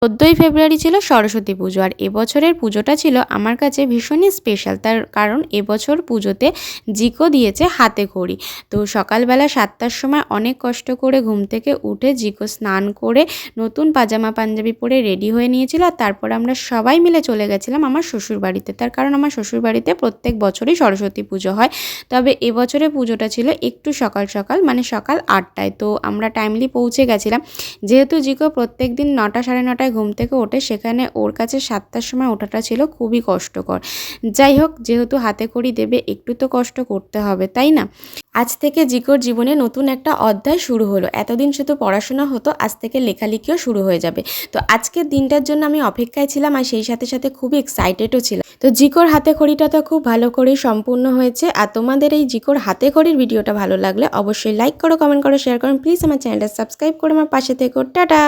14ই ফেব্রুয়ারি ছিল সরস্বতী পুজো, আর এবছরের পুজোটা ছিল আমার কাছে ভীষণই স্পেশাল। তার কারণ এবছর পুজোতে জিকো দিয়েছে হাতে খড়ি। তো সকালবেলা 7টার সময় অনেক কষ্ট করে ঘুম থেকে উঠে জিকো স্নান করে নতুন পাজামা পাঞ্জাবি পরে রেডি হয়ে নিয়েছিল, আর তারপর আমরা সবাই মিলে চলে গেছিলাম আমার শ্বশুরবাড়িতে। তার কারণ আমার শ্বশুরবাড়িতে প্রত্যেক বছরই সরস্বতী পুজো হয়, তবে এবছরে পুজোটা ছিল একটু সকাল সকাল, মানে সকাল 8টায়। তো আমরা টাইমলি পৌঁছে গেছিলাম। যেহেতু জিকো প্রত্যেক দিন 9টা সাড়ে 9টায় ঘুম থেকে ওঠে, সেখানে ওর কাছে 7টার সময় ওঠাটা ছিল খুবই কষ্টকর। যাই হোক, যেহেতু হাতে খড়ি দেবে একটু তো কষ্ট করতে হবে, তাই না? আজ থেকে জিকোর জীবনে নতুন একটা অধ্যায় শুরু হলো। এতদিন শুধু পড়াশোনা হতো, আজ থেকে লেখালেখিও শুরু হয়ে যাবে। তো আজকের দিনটার জন্য আমি অপেক্ষায় ছিলাম, আর সেই সাথে সাথে খুবই এক্সাইটেডও ছিলাম। তো জিকোর হাতে খড়িটা তো খুব ভালো করেই সম্পূর্ণ হয়েছে। আর তোমাদের এই জিকোর হাতে খড়ির ভিডিওটা ভালো লাগলে অবশ্যই লাইক করো, কমেন্ট করো, শেয়ার করো। প্লিজ আমার চ্যানেলটা সাবস্ক্রাইব করে আমার পাশে থেকো। টাটা।